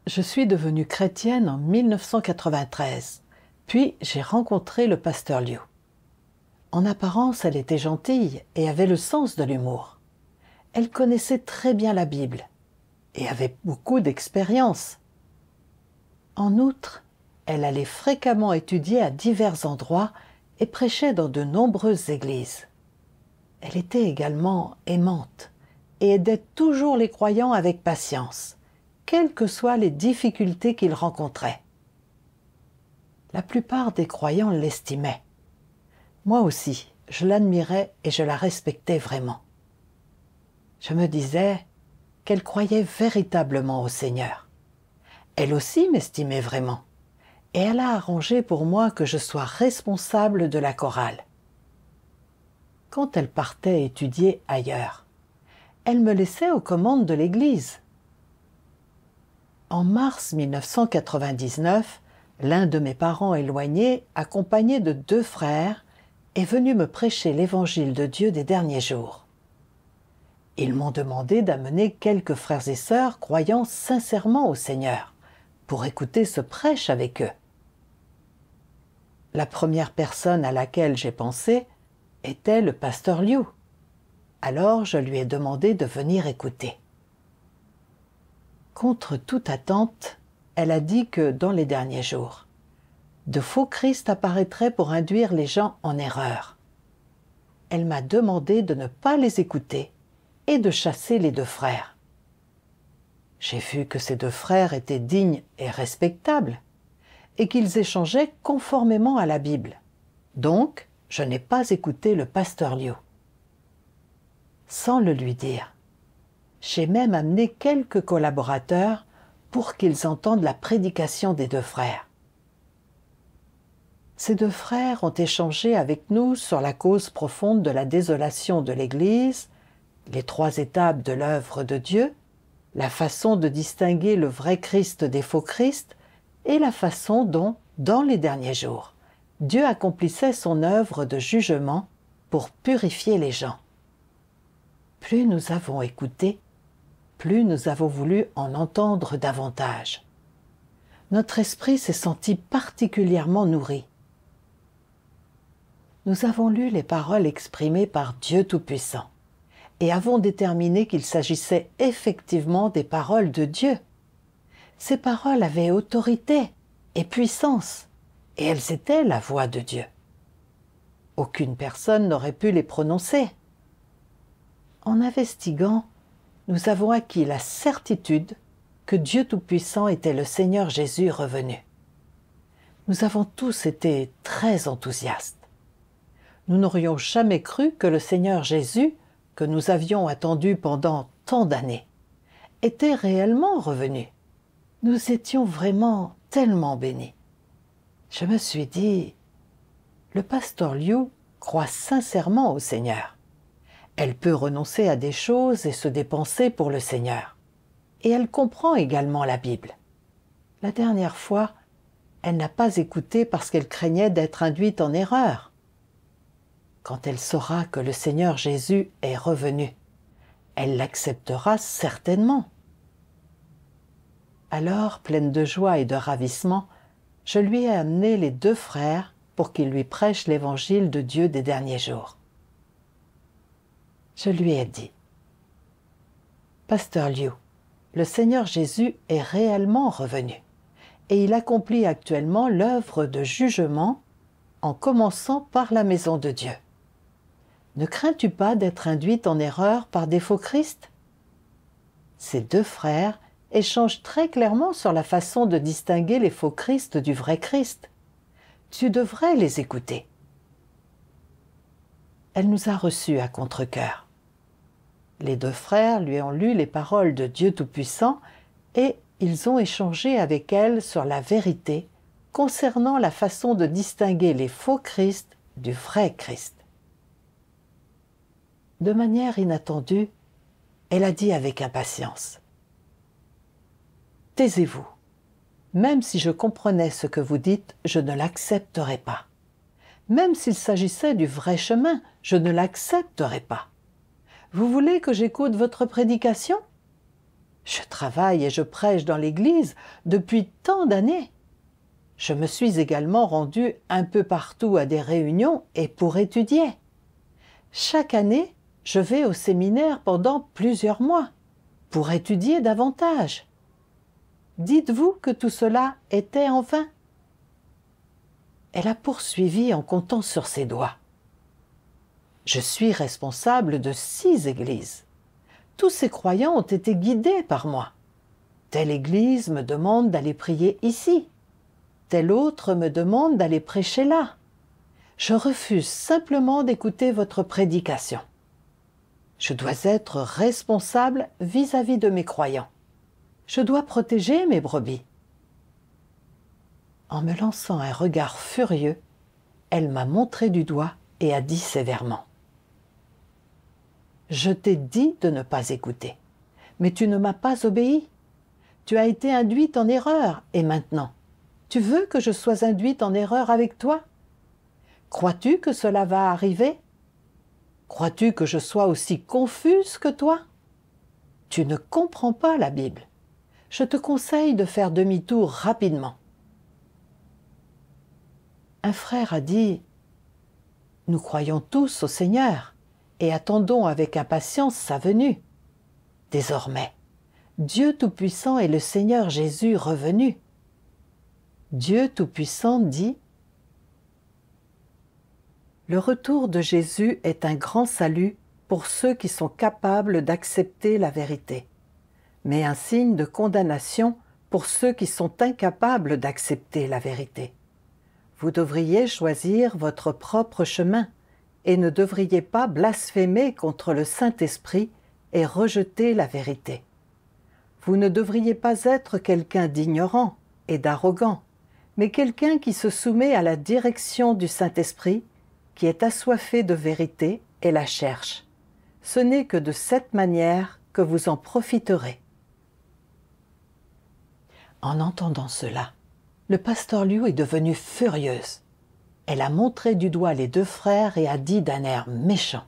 Je suis devenue chrétienne en 1993, puis j'ai rencontré le pasteur Liu. En apparence, elle était gentille et avait le sens de l'humour. Elle connaissait très bien la Bible et avait beaucoup d'expérience. En outre, elle allait fréquemment étudier à divers endroits et prêchait dans de nombreuses églises. Elle était également aimante et aidait toujours les croyants avec patience, quelles que soient les difficultés qu'ils rencontraient. La plupart des croyants l'estimaient. Moi aussi, je l'admirais et je la respectais vraiment. Je me disais qu'elle croyait véritablement au Seigneur. Elle aussi m'estimait vraiment, et elle a arrangé pour moi que je sois responsable de la chorale. Quand elle partait étudier ailleurs, elle me laissait aux commandes de l'église. En mars 1999, l'un de mes parents éloignés, accompagné de 2 frères, est venu me prêcher l'évangile de Dieu des derniers jours. Ils m'ont demandé d'amener quelques frères et sœurs croyant sincèrement au Seigneur, pour écouter ce prêche avec eux. La première personne à laquelle j'ai pensé était le pasteur Liu. Alors je lui ai demandé de venir écouter. Contre toute attente, elle a dit que dans les derniers jours, de faux Christ apparaîtraient pour induire les gens en erreur. Elle m'a demandé de ne pas les écouter et de chasser les 2 frères. J'ai vu que ces 2 frères étaient dignes et respectables et qu'ils échangeaient conformément à la Bible. Donc, je n'ai pas écouté le pasteur Liu. Sans le lui dire, j'ai même amené quelques collaborateurs pour qu'ils entendent la prédication des 2 frères. Ces 2 frères ont échangé avec nous sur la cause profonde de la désolation de l'Église, les 3 étapes de l'œuvre de Dieu, la façon de distinguer le vrai Christ des faux Christ et la façon dont, dans les derniers jours, Dieu accomplissait son œuvre de jugement pour purifier les gens. Plus nous avons écouté, plus nous avons voulu en entendre davantage. Notre esprit s'est senti particulièrement nourri. Nous avons lu les paroles exprimées par Dieu Tout-Puissant et avons déterminé qu'il s'agissait effectivement des paroles de Dieu. Ces paroles avaient autorité et puissance, et elles étaient la voix de Dieu. Aucune personne n'aurait pu les prononcer. En investiguant, nous avons acquis la certitude que Dieu Tout-Puissant était le Seigneur Jésus revenu. Nous avons tous été très enthousiastes. Nous n'aurions jamais cru que le Seigneur Jésus, que nous avions attendu pendant tant d'années, était réellement revenu. Nous étions vraiment tellement bénis. Je me suis dit, le pasteur Liu croit sincèrement au Seigneur. Elle peut renoncer à des choses et se dépenser pour le Seigneur. Et elle comprend également la Bible. La dernière fois, elle n'a pas écouté parce qu'elle craignait d'être induite en erreur. Quand elle saura que le Seigneur Jésus est revenu, elle l'acceptera certainement. Alors, pleine de joie et de ravissement, je lui ai amené les 2 frères pour qu'ils lui prêchent l'évangile de Dieu des derniers jours. Je lui ai dit, « Pasteur Liu, le Seigneur Jésus est réellement revenu et il accomplit actuellement l'œuvre de jugement en commençant par la maison de Dieu. Ne crains-tu pas d'être induite en erreur par des faux Christ ?» Ces 2 frères échangent très clairement sur la façon de distinguer les faux Christ du vrai Christ. Tu devrais les écouter. Elle nous a reçus à contre-cœur. Les 2 frères lui ont lu les paroles de Dieu Tout-Puissant et ils ont échangé avec elle sur la vérité concernant la façon de distinguer les faux Christ du vrai Christ. De manière inattendue, elle a dit avec impatience, « Taisez-vous. Même si je comprenais ce que vous dites, je ne l'accepterai pas. Même s'il s'agissait du vrai chemin, je ne l'accepterai pas. Vous voulez que j'écoute votre prédication? Je travaille et je prêche dans l'Église depuis tant d'années. Je me suis également rendue un peu partout à des réunions et pour étudier. Chaque année, je vais au séminaire pendant plusieurs mois pour étudier davantage. Dites-vous que tout cela était en vain? Elle a poursuivi en comptant sur ses doigts. Je suis responsable de 6 églises. Tous ces croyants ont été guidés par moi. Telle église me demande d'aller prier ici. Telle autre me demande d'aller prêcher là. Je refuse simplement d'écouter votre prédication. Je dois être responsable vis-à-vis de mes croyants. Je dois protéger mes brebis. En me lançant un regard furieux, elle m'a montré du doigt et a dit sévèrement: « Je t'ai dit de ne pas écouter, mais tu ne m'as pas obéi. Tu as été induite en erreur, et maintenant, tu veux que je sois induite en erreur avec toi? Crois-tu que cela va arriver? Crois-tu que je sois aussi confuse que toi? Tu ne comprends pas la Bible. Je te conseille de faire demi-tour rapidement. » Un frère a dit: « Nous croyons tous au Seigneur et attendons avec impatience sa venue. Désormais, Dieu Tout-Puissant est le Seigneur Jésus revenu. » Dieu Tout-Puissant dit: « Le retour de Jésus est un grand salut pour ceux qui sont capables d'accepter la vérité, mais un signe de condamnation pour ceux qui sont incapables d'accepter la vérité. Vous devriez choisir votre propre chemin et ne devriez pas blasphémer contre le Saint-Esprit et rejeter la vérité. Vous ne devriez pas être quelqu'un d'ignorant et d'arrogant, mais quelqu'un qui se soumet à la direction du Saint-Esprit, qui est assoiffé de vérité et la cherche. Ce n'est que de cette manière que vous en profiterez. » En entendant cela, le pasteur Liu est devenue furieuse. Elle a montré du doigt les 2 frères et a dit d'un air méchant: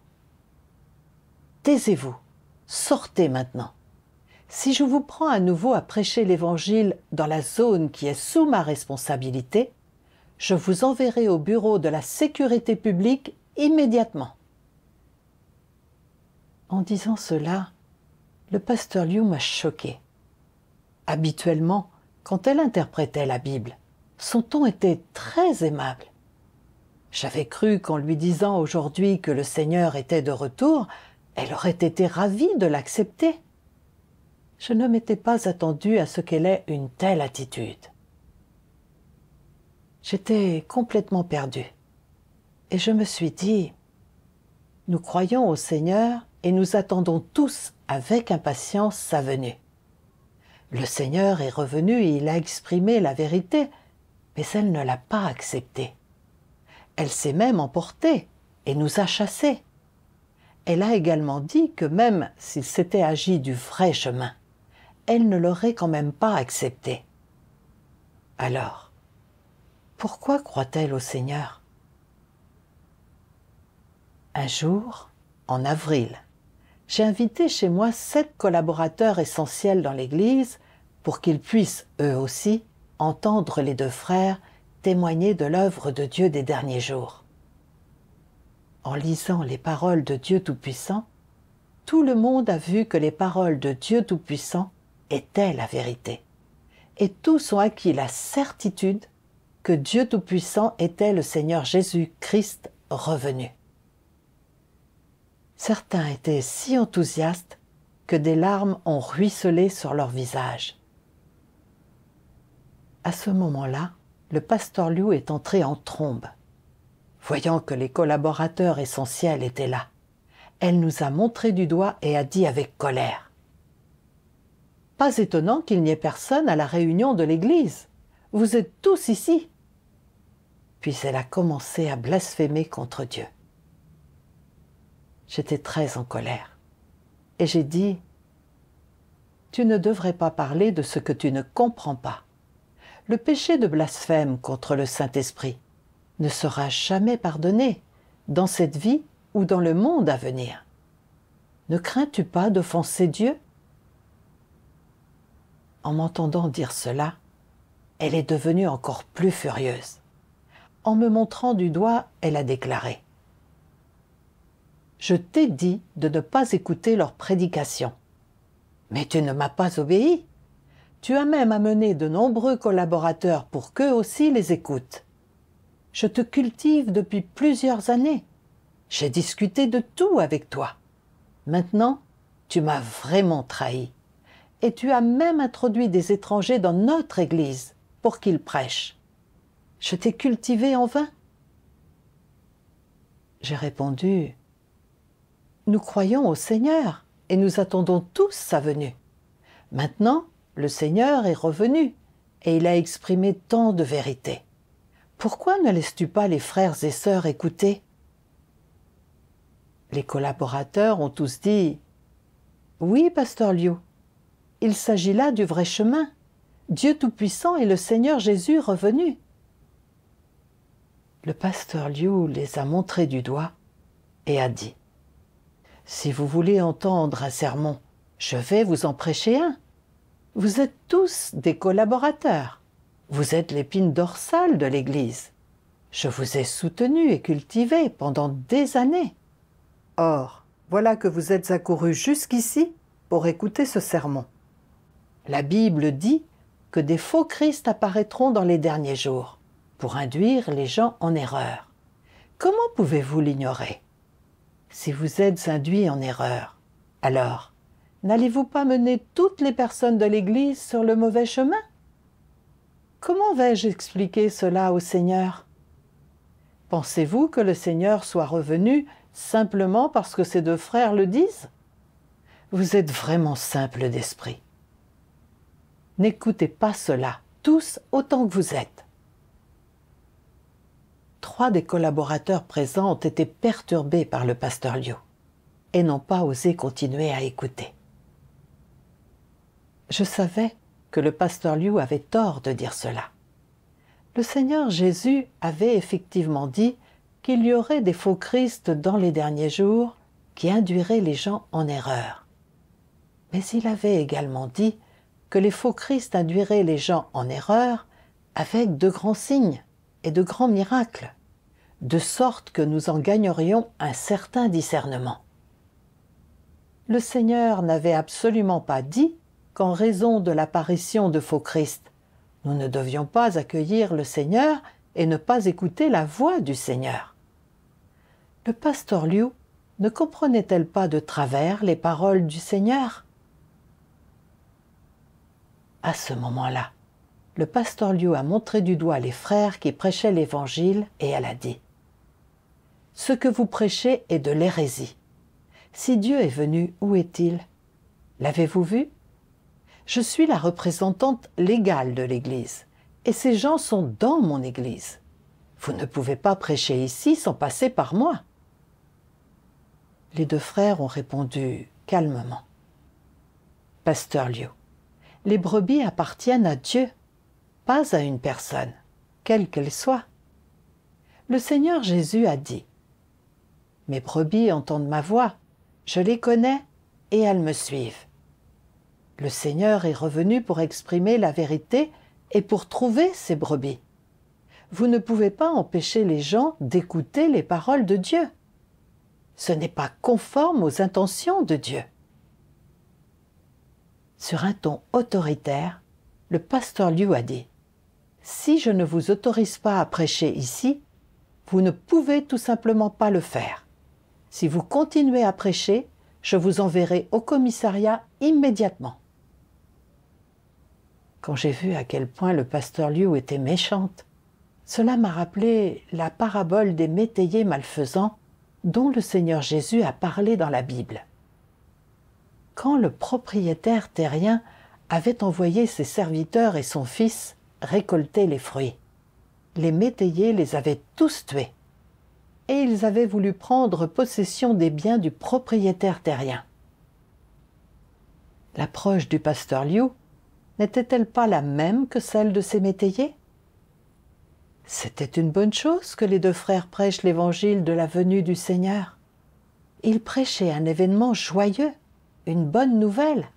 « Taisez-vous, sortez maintenant. Si je vous prends à nouveau à prêcher l'Évangile dans la zone qui est sous ma responsabilité, je vous enverrai au bureau de la sécurité publique immédiatement. » En disant cela, le pasteur Liu m'a choqué. Habituellement, quand elle interprétait la Bible, son ton était très aimable. J'avais cru qu'en lui disant aujourd'hui que le Seigneur était de retour, elle aurait été ravie de l'accepter. Je ne m'étais pas attendue à ce qu'elle ait une telle attitude. J'étais complètement perdue. Et je me suis dit: nous croyons au Seigneur et nous attendons tous avec impatience sa venue. Le Seigneur est revenu et il a exprimé la vérité, mais elle ne l'a pas acceptée. Elle s'est même emportée et nous a chassés. Elle a également dit que même s'il s'était agi du vrai chemin, elle ne l'aurait quand même pas accepté. Alors, pourquoi croit-elle au Seigneur? Un jour, en avril, j'ai invité chez moi 7 collaborateurs essentiels dans l'Église pour qu'ils puissent, eux aussi, entendre les 2 frères témoigner de l'œuvre de Dieu des derniers jours. En lisant les paroles de Dieu Tout-Puissant, tout le monde a vu que les paroles de Dieu Tout-Puissant étaient la vérité. Et tous ont acquis la certitude que Dieu Tout-Puissant était le Seigneur Jésus-Christ revenu. Certains étaient si enthousiastes que des larmes ont ruisselé sur leur visage. À ce moment-là, le pasteur Liu est entré en trombe. Voyant que les collaborateurs essentiels étaient là, elle nous a montré du doigt et a dit avec colère: « Pas étonnant qu'il n'y ait personne à la réunion de l'Église. Vous êtes tous ici. » Puis elle a commencé à blasphémer contre Dieu. J'étais très en colère. Et j'ai dit: « Tu ne devrais pas parler de ce que tu ne comprends pas. Le péché de blasphème contre le Saint-Esprit ne sera jamais pardonné dans cette vie ou dans le monde à venir. Ne crains-tu pas d'offenser Dieu? » En m'entendant dire cela, elle est devenue encore plus furieuse. En me montrant du doigt, elle a déclaré : « Je t'ai dit de ne pas écouter leurs prédications. Mais tu ne m'as pas obéi. Tu as même amené de nombreux collaborateurs pour qu'eux aussi les écoutent. Je te cultive depuis plusieurs années. J'ai discuté de tout avec toi. Maintenant, tu m'as vraiment trahi. Et tu as même introduit des étrangers dans notre Église pour qu'ils prêchent. Je t'ai cultivé en vain. » J'ai répondu : « Nous croyons au Seigneur et nous attendons tous sa venue. Maintenant, le Seigneur est revenu et il a exprimé tant de vérité. Pourquoi ne laisses-tu pas les frères et sœurs écouter ?» Les collaborateurs ont tous dit : « Oui, pasteur Liu, il s'agit là du vrai chemin. Dieu Tout-Puissant et le Seigneur Jésus revenu. » Le pasteur Liu les a montrés du doigt et a dit : « Si vous voulez entendre un sermon, je vais vous en prêcher un. Vous êtes tous des collaborateurs. Vous êtes l'épine dorsale de l'Église. Je vous ai soutenu et cultivé pendant des années. Or, voilà que vous êtes accourus jusqu'ici pour écouter ce sermon. La Bible dit que des faux Christ apparaîtront dans les derniers jours pour induire les gens en erreur. Comment pouvez-vous l'ignorer? Si vous êtes induits en erreur, alors n'allez-vous pas mener toutes les personnes de l'Église sur le mauvais chemin? Comment vais-je expliquer cela au Seigneur? Pensez-vous que le Seigneur soit revenu simplement parce que ces deux frères le disent? Vous êtes vraiment simple d'esprit. N'écoutez pas cela, tous autant que vous êtes. » 3 des collaborateurs présents ont été perturbés par le pasteur Liu et n'ont pas osé continuer à écouter. Je savais que le pasteur Liu avait tort de dire cela. Le Seigneur Jésus avait effectivement dit qu'il y aurait des faux Christ dans les derniers jours qui induiraient les gens en erreur. Mais il avait également dit que les faux Christ induiraient les gens en erreur avec de grands signes et de grands miracles, de sorte que nous en gagnerions un certain discernement. Le Seigneur n'avait absolument pas dit qu'en raison de l'apparition de faux Christ, nous ne devions pas accueillir le Seigneur et ne pas écouter la voix du Seigneur. Le pasteur Liu ne comprenait-elle pas de travers les paroles du Seigneur? À ce moment-là, le pasteur Liu a montré du doigt les frères qui prêchaient l'Évangile et elle a dit : « Ce que vous prêchez est de l'hérésie. Si Dieu est venu, où est-il? L'avez-vous vu? Je suis la représentante légale de l'Église et ces gens sont dans mon Église. Vous ne pouvez pas prêcher ici sans passer par moi. » Les deux frères ont répondu calmement : « Pasteur Liu, les brebis appartiennent à Dieu, pas à une personne, quelle qu'elle soit. Le Seigneur Jésus a dit : « Mes brebis entendent ma voix, je les connais et elles me suivent. » Le Seigneur est revenu pour exprimer la vérité et pour trouver ses brebis. Vous ne pouvez pas empêcher les gens d'écouter les paroles de Dieu. Ce n'est pas conforme aux intentions de Dieu. Sur un ton autoritaire, le pasteur Liu a dit : « Si je ne vous autorise pas à prêcher ici, vous ne pouvez tout simplement pas le faire. Si vous continuez à prêcher, je vous enverrai au commissariat immédiatement. » Quand j'ai vu à quel point le pasteur Liu était méchante, cela m'a rappelé la parabole des métayers malfaisants dont le Seigneur Jésus a parlé dans la Bible. Quand le propriétaire terrien avait envoyé ses serviteurs et son fils récolter les fruits, les métayers les avaient tous tués, et ils avaient voulu prendre possession des biens du propriétaire terrien. L'approche du pasteur Liu n'était-elle pas la même que celle de ces métayers? C'était une bonne chose que les deux frères prêchent l'évangile de la venue du Seigneur. Ils prêchaient un événement joyeux, une bonne nouvelle.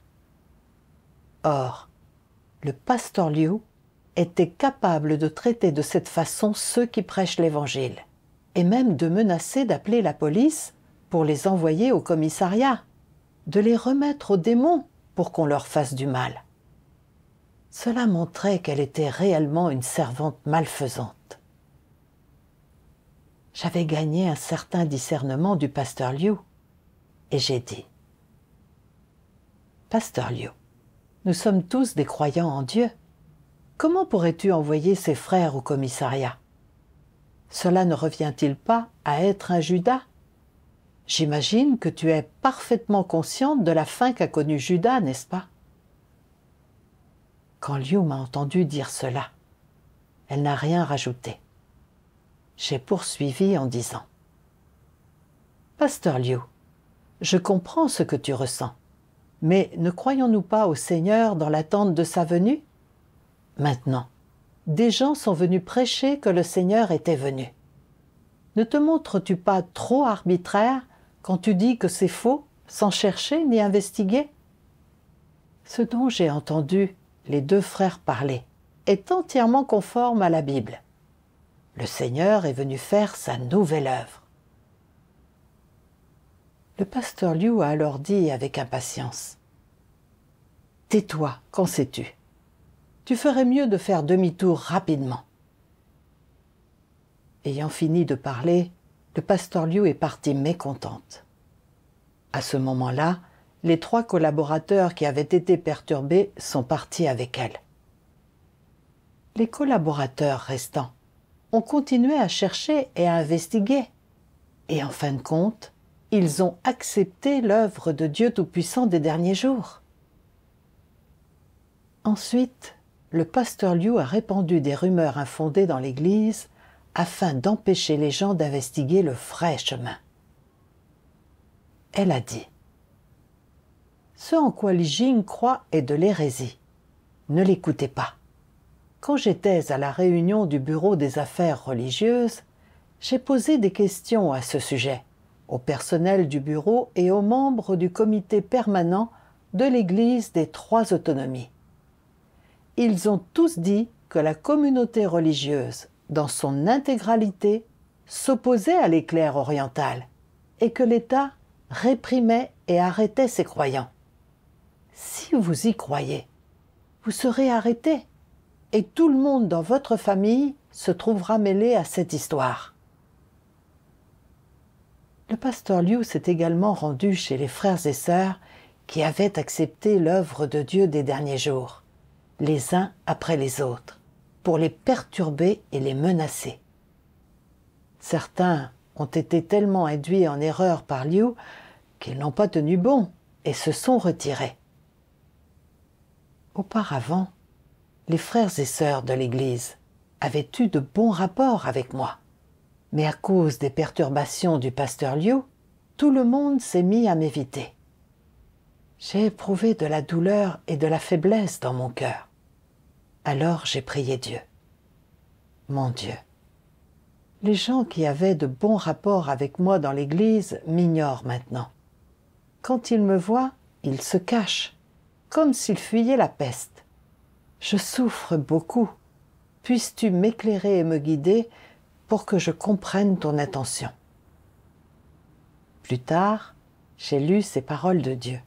Or, le pasteur Liu était capable de traiter de cette façon ceux qui prêchent l'Évangile, et même de menacer d'appeler la police pour les envoyer au commissariat, de les remettre aux démons pour qu'on leur fasse du mal. Cela montrait qu'elle était réellement une servante malfaisante. J'avais gagné un certain discernement du pasteur Liu, et j'ai dit « Pasteur Liu, nous sommes tous des croyants en Dieu. Comment pourrais-tu envoyer ces frères au commissariat? Cela ne revient-il pas à être un Judas? J'imagine que tu es parfaitement consciente de la fin qu'a connue Judas, n'est-ce pas? » Quand Liu m'a entendu dire cela, elle n'a rien rajouté. J'ai poursuivi en disant « Pasteur Liu, je comprends ce que tu ressens, mais ne croyons-nous pas au Seigneur dans l'attente de sa venue? Maintenant, des gens sont venus prêcher que le Seigneur était venu. Ne te montres-tu pas trop arbitraire quand tu dis que c'est faux, sans chercher ni investiguer? » Ce dont j'ai entendu les deux frères parler est entièrement conforme à la Bible. Le Seigneur est venu faire sa nouvelle œuvre. Le pasteur Liu a alors dit avec impatience « Tais-toi, qu'en sais-tu? Tu ferais mieux de faire demi-tour rapidement. » Ayant fini de parler, le pasteur Liu est parti mécontente. À ce moment-là, les 3 collaborateurs qui avaient été perturbés sont partis avec elle. Les collaborateurs restants ont continué à chercher et à investiguer. Et en fin de compte, ils ont accepté l'œuvre de Dieu Tout-Puissant des derniers jours. Ensuite, le pasteur Liu a répandu des rumeurs infondées dans l'Église afin d'empêcher les gens d'investiguer le vrai chemin. Elle a dit « Ce en quoi Li Jing croit est de l'hérésie. Ne l'écoutez pas. Quand j'étais à la réunion du bureau des affaires religieuses, j'ai posé des questions à ce sujet au personnel du bureau et aux membres du comité permanent de l'Église des 3 autonomies. Ils ont tous dit que la communauté religieuse, dans son intégralité, s'opposait à l'éclair oriental et que l'État réprimait et arrêtait ses croyants. Si vous y croyez, vous serez arrêtés et tout le monde dans votre famille se trouvera mêlé à cette histoire. » Le pasteur Liu s'est également rendu chez les frères et sœurs qui avaient accepté l'œuvre de Dieu des derniers jours, les uns après les autres, pour les perturber et les menacer. Certains ont été tellement induits en erreur par Liu qu'ils n'ont pas tenu bon et se sont retirés. Auparavant, les frères et sœurs de l'Église avaient eu de bons rapports avec moi. Mais à cause des perturbations du pasteur Liu, tout le monde s'est mis à m'éviter. J'ai éprouvé de la douleur et de la faiblesse dans mon cœur. Alors j'ai prié Dieu. Mon Dieu, les gens qui avaient de bons rapports avec moi dans l'Église m'ignorent maintenant. Quand ils me voient, ils se cachent, comme s'ils fuyaient la peste. Je souffre beaucoup. Puisses-tu m'éclairer et me guider pour que je comprenne ton intention. » Plus tard, j'ai lu ces paroles de Dieu.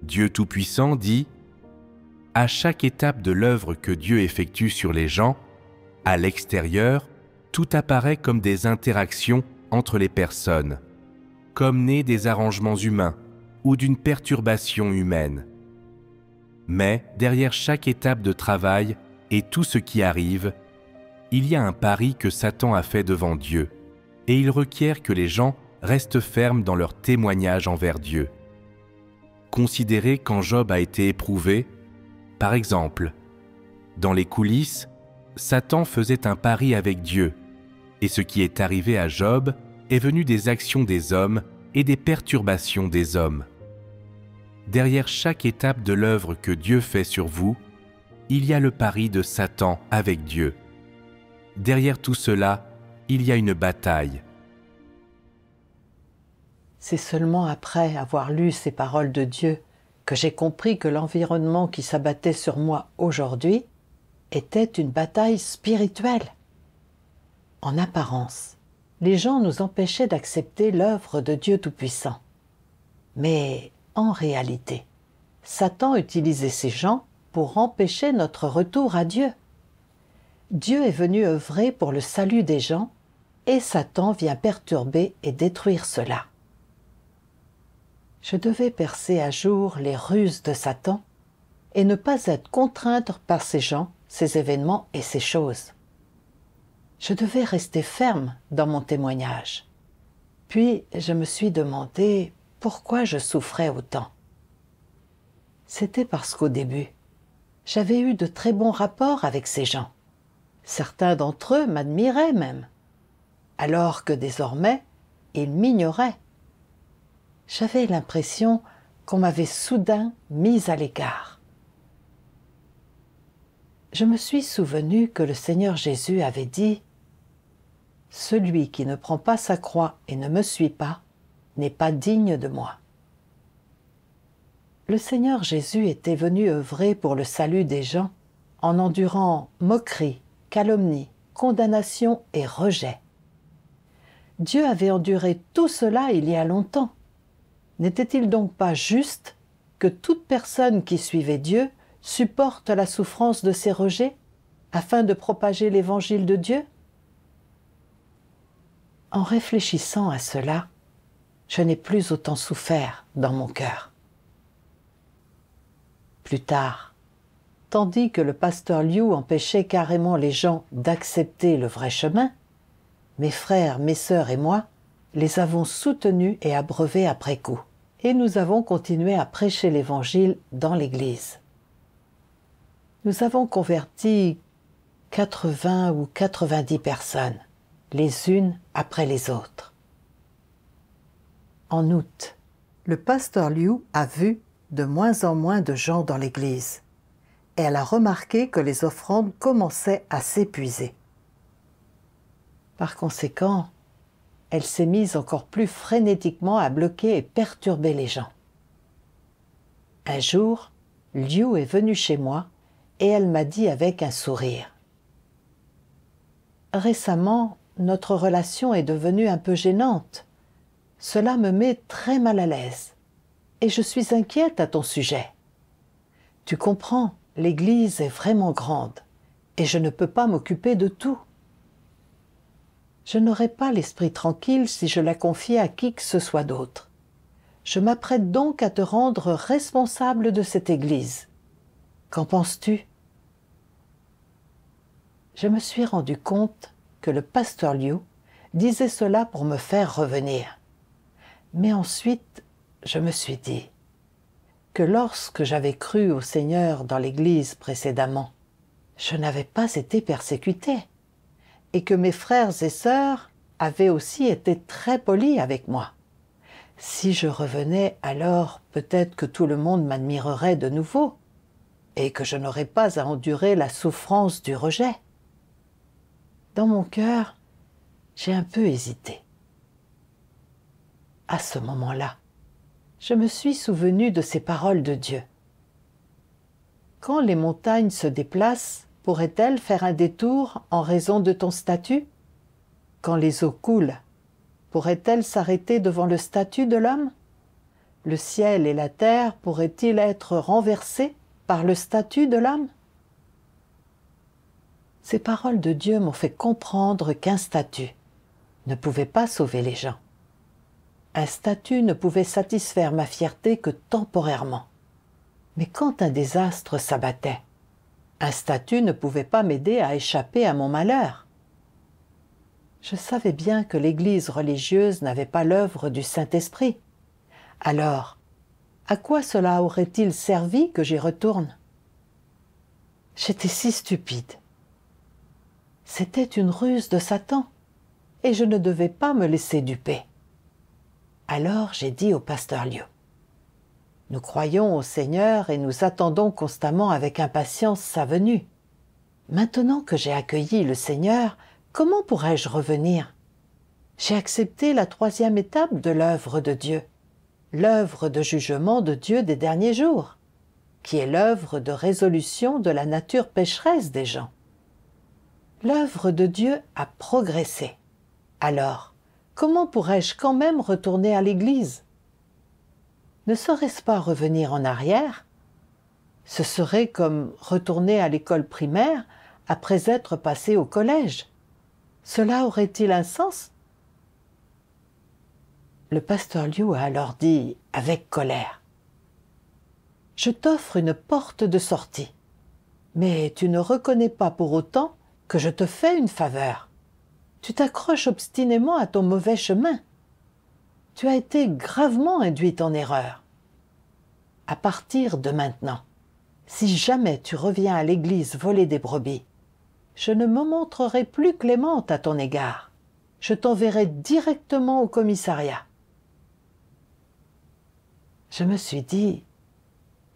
Dieu Tout-Puissant dit « À chaque étape de l'œuvre que Dieu effectue sur les gens, à l'extérieur, tout apparaît comme des interactions entre les personnes, comme nées des arrangements humains ou d'une perturbation humaine. Mais derrière chaque étape de travail et tout ce qui arrive, il y a un pari que Satan a fait devant Dieu, et il requiert que les gens restent fermes dans leur témoignage envers Dieu. Considérez quand Job a été éprouvé, par exemple, dans les coulisses, Satan faisait un pari avec Dieu, et ce qui est arrivé à Job est venu des actions des hommes et des perturbations des hommes. Derrière chaque étape de l'œuvre que Dieu fait sur vous, il y a le pari de Satan avec Dieu. Derrière tout cela, il y a une bataille. C'est seulement après avoir lu ces paroles de Dieu que j'ai compris que l'environnement qui s'abattait sur moi aujourd'hui était une bataille spirituelle. En apparence, les gens nous empêchaient d'accepter l'œuvre de Dieu Tout-Puissant. Mais en réalité, Satan utilisait ces gens pour empêcher notre retour à Dieu. Dieu est venu œuvrer pour le salut des gens et Satan vient perturber et détruire cela. Je devais percer à jour les ruses de Satan et ne pas être contrainte par ces gens, ces événements et ces choses. Je devais rester ferme dans mon témoignage. Puis je me suis demandé pourquoi je souffrais autant. C'était parce qu'au début, j'avais eu de très bons rapports avec ces gens. Certains d'entre eux m'admiraient même, alors que désormais, ils m'ignoraient. J'avais l'impression qu'on m'avait soudain mise à l'écart. Je me suis souvenu que le Seigneur Jésus avait dit « Celui qui ne prend pas sa croix et ne me suit pas n'est pas digne de moi. » Le Seigneur Jésus était venu œuvrer pour le salut des gens en endurant moqueries, calomnies, condamnation et rejet. Dieu avait enduré tout cela il y a longtemps. N'était-il donc pas juste que toute personne qui suivait Dieu supporte la souffrance de ces rejets afin de propager l'évangile de Dieu? En réfléchissant à cela, je n'ai plus autant souffert dans mon cœur. Plus tard, tandis que le pasteur Liu empêchait carrément les gens d'accepter le vrai chemin, mes frères, mes sœurs et moi les avons soutenus et abreuvés après coup, et nous avons continué à prêcher l'Évangile dans l'Église. Nous avons converti 80 ou 90 personnes, les unes après les autres. En août, le pasteur Liu a vu de moins en moins de gens dans l'Église, et elle a remarqué que les offrandes commençaient à s'épuiser. Par conséquent, elle s'est mise encore plus frénétiquement à bloquer et perturber les gens. Un jour, Liu est venue chez moi et elle m'a dit avec un sourire « Récemment, notre relation est devenue un peu gênante. Cela me met très mal à l'aise et je suis inquiète à ton sujet. Tu comprends, l'Église est vraiment grande et je ne peux pas m'occuper de tout. Je n'aurais pas l'esprit tranquille si je la confiais à qui que ce soit d'autre. Je m'apprête donc à te rendre responsable de cette Église. Qu'en penses-tu » Je me suis rendu compte que le pasteur Liu disait cela pour me faire revenir. Mais ensuite, je me suis dit que lorsque j'avais cru au Seigneur dans l'Église précédemment, je n'avais pas été persécutée, et que mes frères et sœurs avaient aussi été très polis avec moi. Si je revenais, alors peut-être que tout le monde m'admirerait de nouveau, et que je n'aurais pas à endurer la souffrance du rejet. Dans mon cœur, j'ai un peu hésité. À ce moment-là, je me suis souvenu de ces paroles de Dieu. Quand les montagnes se déplacent, pourraient-elles faire un détour en raison de ton statut? Quand les eaux coulent, pourraient-elles s'arrêter devant le statut de l'homme? Le ciel et la terre pourraient-ils être renversés par le statut de l'homme? Ces paroles de Dieu m'ont fait comprendre qu'un statut ne pouvait pas sauver les gens. Un statut ne pouvait satisfaire ma fierté que temporairement. Mais quand un désastre s'abattait, un statut ne pouvait pas m'aider à échapper à mon malheur. Je savais bien que l'Église religieuse n'avait pas l'œuvre du Saint-Esprit. Alors, à quoi cela aurait-il servi que j'y retourne? J'étais si stupide. C'était une ruse de Satan, et je ne devais pas me laisser duper. Alors j'ai dit au pasteur Liu, « Nous croyons au Seigneur et nous attendons constamment avec impatience sa venue. Maintenant que j'ai accueilli le Seigneur, comment pourrais-je revenir? J'ai accepté la 3e étape de l'œuvre de Dieu. l'œuvre de jugement de Dieu des derniers jours, qui est l'œuvre de résolution de la nature pécheresse des gens. L'œuvre de Dieu a progressé. Alors, comment pourrais-je quand même retourner à l'Église? Ne serait-ce pas revenir en arrière? Ce serait comme retourner à l'école primaire après être passé au collège. Cela aurait-il un sens? Le pasteur Liu a alors dit avec colère: « Je t'offre une porte de sortie, mais tu ne reconnais pas pour autant que je te fais une faveur. Tu t'accroches obstinément à ton mauvais chemin. Tu as été gravement induite en erreur. À partir de maintenant, si jamais tu reviens à l'église voler des brebis, je ne me montrerai plus clémente à ton égard. Je t'enverrai directement au commissariat. » Je me suis dit,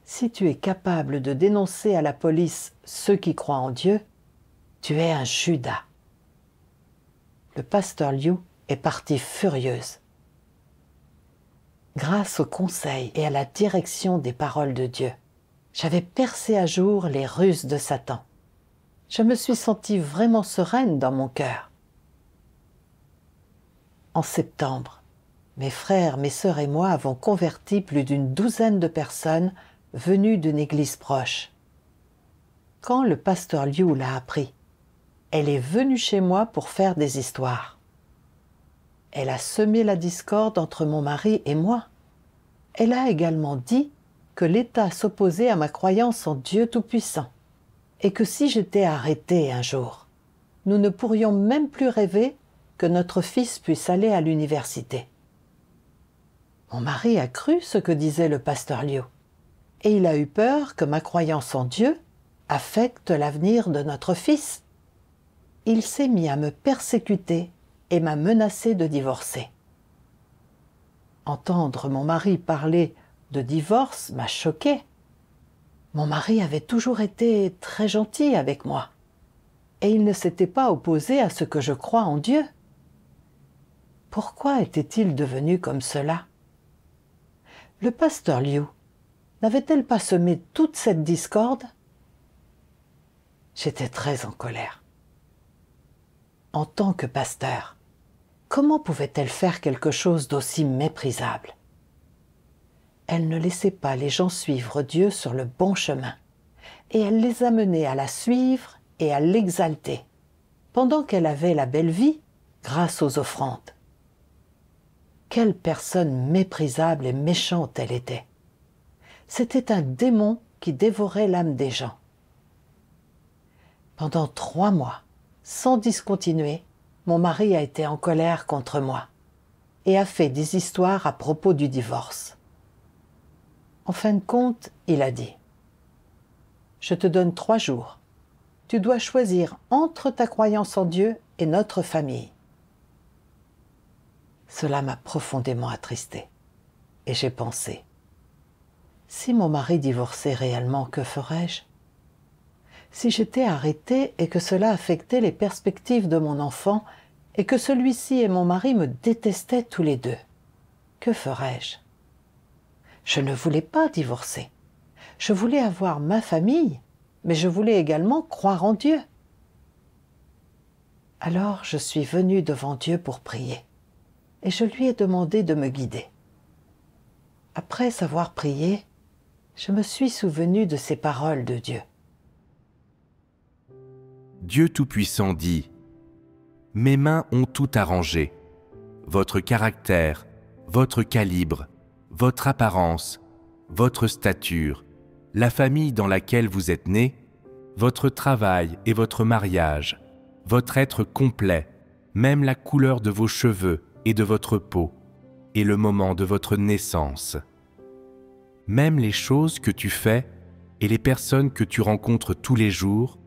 si tu es capable de dénoncer à la police ceux qui croient en Dieu, tu es un Judas. Le pasteur Liu est parti furieuse. Grâce au conseil et à la direction des paroles de Dieu, j'avais percé à jour les ruses de Satan. Je me suis sentie vraiment sereine dans mon cœur. En septembre, mes frères, mes sœurs et moi avons converti plus d'une douzaine de personnes venues d'une église proche. Quand le pasteur Liu l'a appris, elle est venue chez moi pour faire des histoires. Elle a semé la discorde entre mon mari et moi. Elle a également dit que l'État s'opposait à ma croyance en Dieu Tout-Puissant et que si j'étais arrêtée un jour, nous ne pourrions même plus rêver que notre fils puisse aller à l'université. Mon mari a cru ce que disait le pasteur Liu et il a eu peur que ma croyance en Dieu affecte l'avenir de notre fils. Il s'est mis à me persécuter et m'a menacé de divorcer. Entendre mon mari parler de divorce m'a choquée. Mon mari avait toujours été très gentil avec moi et il ne s'était pas opposé à ce que je crois en Dieu. Pourquoi était-il devenu comme cela? Le pasteur Liu n'avait-elle pas semé toute cette discorde? J'étais très en colère. En tant que pasteur, comment pouvait-elle faire quelque chose d'aussi méprisable? Elle ne laissait pas les gens suivre Dieu sur le bon chemin, et elle les amenait à la suivre et à l'exalter, pendant qu'elle avait la belle vie grâce aux offrandes. Quelle personne méprisable et méchante elle était! C'était un démon qui dévorait l'âme des gens. Pendant 3 mois, sans discontinuer, mon mari a été en colère contre moi et a fait des histoires à propos du divorce. En fin de compte, il a dit: « Je te donne 3 jours. Tu dois choisir entre ta croyance en Dieu et notre famille. » Cela m'a profondément attristée et j'ai pensé: si mon mari divorçait réellement, que ferais-je? Si j'étais arrêtée et que cela affectait les perspectives de mon enfant et que celui-ci et mon mari me détestaient tous les deux, que ferais-je? Je ne voulais pas divorcer. Je voulais avoir ma famille, mais je voulais également croire en Dieu. Alors je suis venue devant Dieu pour prier et je lui ai demandé de me guider. Après avoir prié, je me suis souvenue de ces paroles de Dieu. Dieu Tout-Puissant dit: « Mes mains ont tout arrangé. Votre caractère, votre calibre, votre apparence, votre stature, la famille dans laquelle vous êtes né, votre travail et votre mariage, votre être complet, même la couleur de vos cheveux et de votre peau, et le moment de votre naissance. Même les choses que tu fais et les personnes que tu rencontres tous les jours,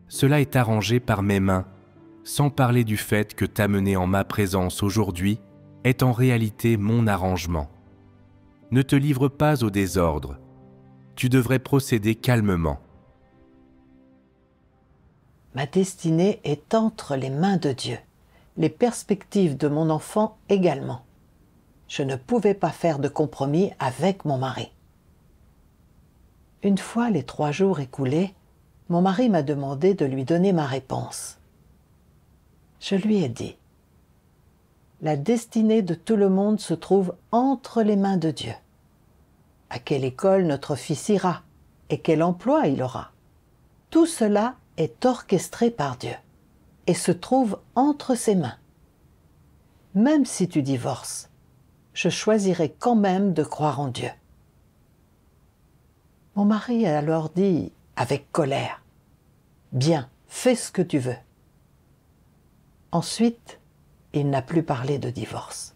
cela est arrangé par mes mains, sans parler du fait que t'amener en ma présence aujourd'hui est en réalité mon arrangement. Ne te livre pas au désordre. Tu devrais procéder calmement. Ma destinée est entre les mains de Dieu, les perspectives de mon enfant également. Je ne pouvais pas faire de compromis avec mon mari. Une fois les 3 jours écoulés, mon mari m'a demandé de lui donner ma réponse. Je lui ai dit: la destinée de tout le monde se trouve entre les mains de Dieu. À quelle école notre fils ira et quel emploi il aura? Tout cela est orchestré par Dieu et se trouve entre ses mains. Même si tu divorces, je choisirai quand même de croire en Dieu. Mon mari a alors dit avec colère: bien, fais ce que tu veux. Ensuite, il n'a plus parlé de divorce.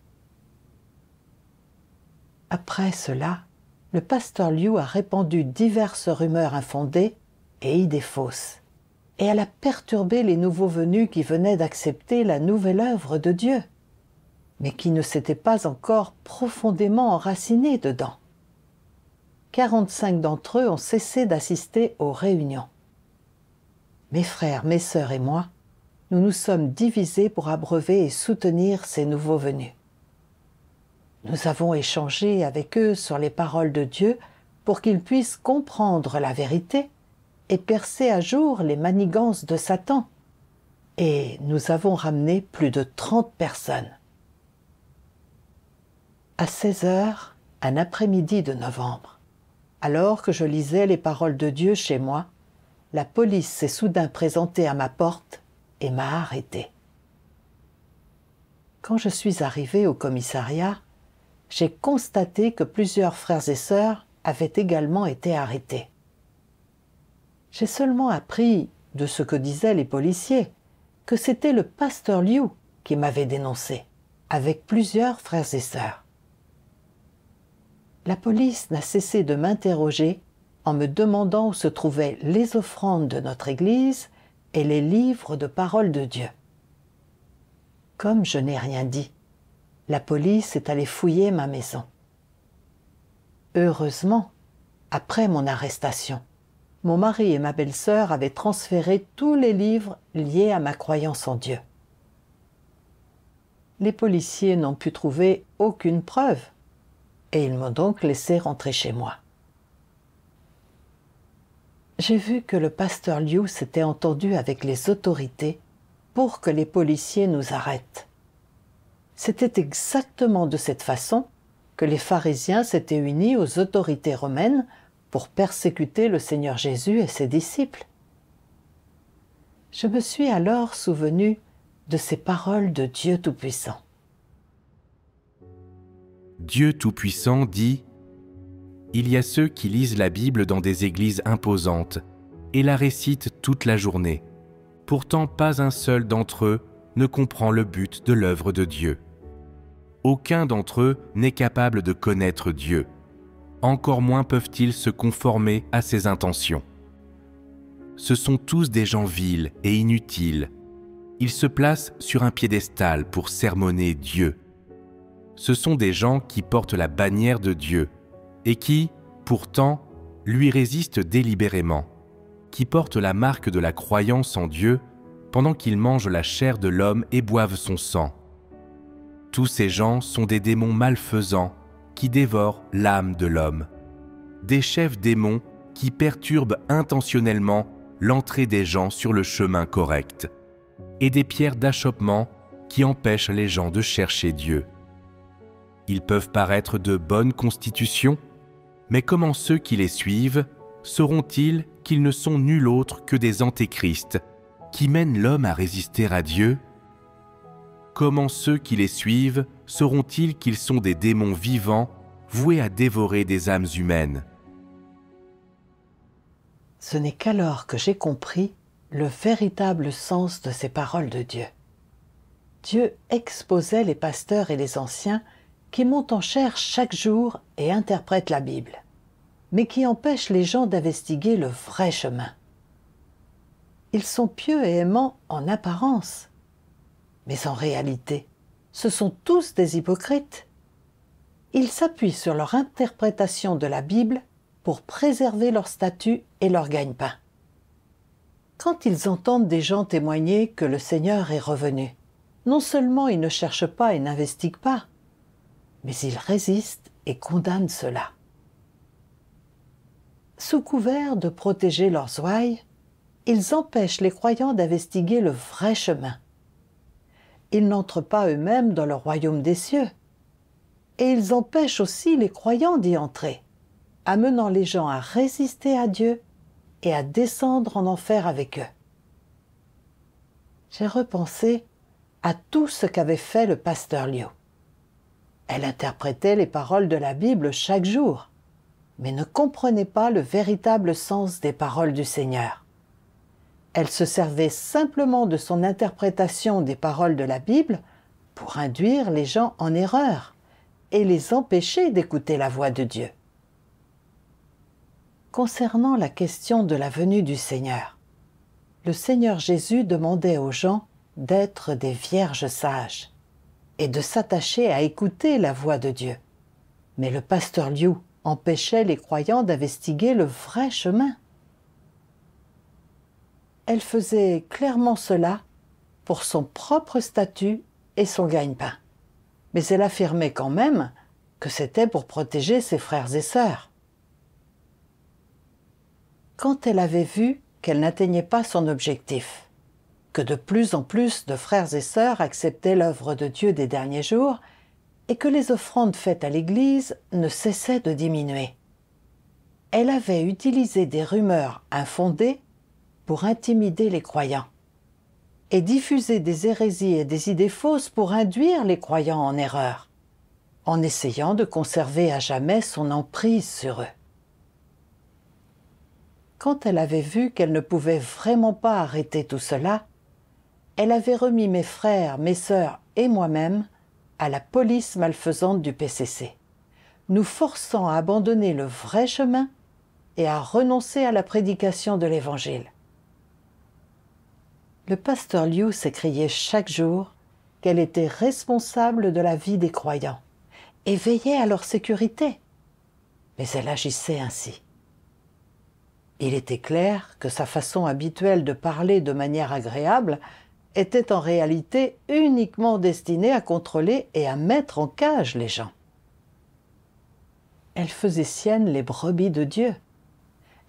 Après cela, le pasteur Liu a répandu diverses rumeurs infondées et idées fausses, et elle a perturbé les nouveaux venus qui venaient d'accepter la nouvelle œuvre de Dieu, mais qui ne s'étaient pas encore profondément enracinés dedans. 45 d'entre eux ont cessé d'assister aux réunions. Mes frères, mes sœurs et moi, nous nous sommes divisés pour abreuver et soutenir ces nouveaux venus. Nous avons échangé avec eux sur les paroles de Dieu pour qu'ils puissent comprendre la vérité et percer à jour les manigances de Satan. Et nous avons ramené plus de 30 personnes. À 16 heures, un après-midi de novembre, alors que je lisais les paroles de Dieu chez moi, la police s'est soudain présentée à ma porte et m'a arrêté. Quand je suis arrivée au commissariat, j'ai constaté que plusieurs frères et sœurs avaient également été arrêtés. J'ai seulement appris, de ce que disaient les policiers, que c'était le pasteur Liu qui m'avait dénoncé, avec plusieurs frères et sœurs. La police n'a cessé de m'interroger en me demandant où se trouvaient les offrandes de notre Église et les livres de parole de Dieu. Comme je n'ai rien dit, la police est allée fouiller ma maison. Heureusement, après mon arrestation, mon mari et ma belle-sœur avaient transféré tous les livres liés à ma croyance en Dieu. Les policiers n'ont pu trouver aucune preuve et ils m'ont donc laissé rentrer chez moi. J'ai vu que le pasteur Liu s'était entendu avec les autorités pour que les policiers nous arrêtent. C'était exactement de cette façon que les pharisiens s'étaient unis aux autorités romaines pour persécuter le Seigneur Jésus et ses disciples. Je me suis alors souvenu de ces paroles de Dieu Tout-Puissant. Dieu Tout-Puissant dit: il y a ceux qui lisent la Bible dans des églises imposantes et la récitent toute la journée. Pourtant, pas un seul d'entre eux ne comprend le but de l'œuvre de Dieu. Aucun d'entre eux n'est capable de connaître Dieu. Encore moins peuvent-ils se conformer à ses intentions. Ce sont tous des gens vils et inutiles. Ils se placent sur un piédestal pour sermonner Dieu. Ce sont des gens qui portent la bannière de Dieu et qui, pourtant, lui résistent délibérément, qui portent la marque de la croyance en Dieu pendant qu'ils mangent la chair de l'homme et boivent son sang. Tous ces gens sont des démons malfaisants qui dévorent l'âme de l'homme, des chefs démons qui perturbent intentionnellement l'entrée des gens sur le chemin correct, et des pierres d'achoppement qui empêchent les gens de chercher Dieu. Ils peuvent paraître de bonne constitution, mais comment ceux qui les suivent sauront-ils qu'ils ne sont nul autre que des antéchrists qui mènent l'homme à résister à Dieu? Comment ceux qui les suivent sauront-ils qu'ils sont des démons vivants voués à dévorer des âmes humaines? Ce n'est qu'alors que j'ai compris le véritable sens de ces paroles de Dieu. Dieu exposait les pasteurs et les anciens qui montent en chair chaque jour et interprètent la Bible, mais qui empêchent les gens d'investiguer le vrai chemin. Ils sont pieux et aimants en apparence, mais en réalité, ce sont tous des hypocrites. Ils s'appuient sur leur interprétation de la Bible pour préserver leur statut et leur gagne-pain. Quand ils entendent des gens témoigner que le Seigneur est revenu, non seulement ils ne cherchent pas et n'investiguent pas, mais ils résistent et condamnent cela. Sous couvert de protéger leurs ouailles, ils empêchent les croyants d'investiguer le vrai chemin. Ils n'entrent pas eux-mêmes dans le royaume des cieux. Et ils empêchent aussi les croyants d'y entrer, amenant les gens à résister à Dieu et à descendre en enfer avec eux. J'ai repensé à tout ce qu'avait fait le pasteur Liu. Elle interprétait les paroles de la Bible chaque jour, mais ne comprenait pas le véritable sens des paroles du Seigneur. Elle se servait simplement de son interprétation des paroles de la Bible pour induire les gens en erreur et les empêcher d'écouter la voix de Dieu. Concernant la question de la venue du Seigneur, le Seigneur Jésus demandait aux gens d'être des vierges sages et de s'attacher à écouter la voix de Dieu. Mais le pasteur Liu empêchait les croyants d'investiguer le vrai chemin. Elle faisait clairement cela pour son propre statut et son gagne-pain. Mais elle affirmait quand même que c'était pour protéger ses frères et sœurs. Quand elle avait vu qu'elle n'atteignait pas son objectif, que de plus en plus de frères et sœurs acceptaient l'œuvre de Dieu des derniers jours et que les offrandes faites à l'Église ne cessaient de diminuer, elle avait utilisé des rumeurs infondées pour intimider les croyants et diffuser des hérésies et des idées fausses pour induire les croyants en erreur, en essayant de conserver à jamais son emprise sur eux. Quand elle avait vu qu'elle ne pouvait vraiment pas arrêter tout cela, elle avait remis mes frères, mes sœurs et moi-même à la police malfaisante du PCC, nous forçant à abandonner le vrai chemin et à renoncer à la prédication de l'Évangile. Le pasteur Liu s'écriait chaque jour qu'elle était responsable de la vie des croyants et veillait à leur sécurité, mais elle agissait ainsi. Il était clair que sa façon habituelle de parler de manière agréable était en réalité uniquement destinée à contrôler et à mettre en cage les gens. Elle faisait sienne les brebis de Dieu.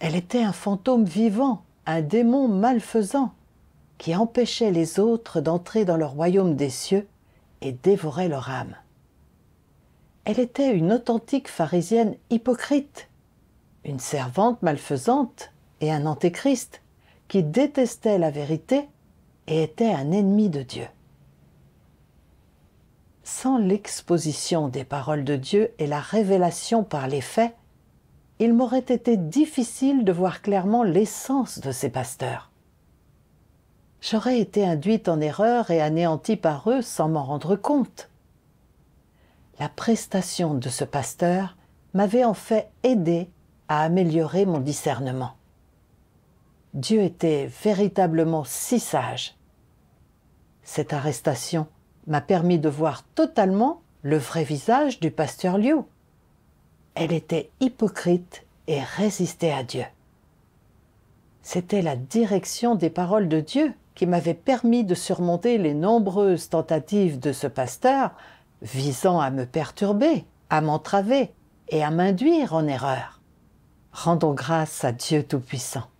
Elle était un fantôme vivant, un démon malfaisant, qui empêchait les autres d'entrer dans le royaume des cieux et dévorait leur âme. Elle était une authentique pharisienne hypocrite, une servante malfaisante et un antéchrist qui détestait la vérité et était un ennemi de Dieu. Sans l'exposition des paroles de Dieu et la révélation par les faits, il m'aurait été difficile de voir clairement l'essence de ces pasteurs. J'aurais été induite en erreur et anéantie par eux sans m'en rendre compte. La prestation de ce pasteur m'avait en fait aidé à améliorer mon discernement. Dieu était véritablement si sage. Cette arrestation m'a permis de voir totalement le vrai visage du pasteur Liu. Elle était hypocrite et résistait à Dieu. C'était la direction des paroles de Dieu qui m'avait permis de surmonter les nombreuses tentatives de ce pasteur visant à me perturber, à m'entraver et à m'induire en erreur. Rendons grâce à Dieu Tout-Puissant.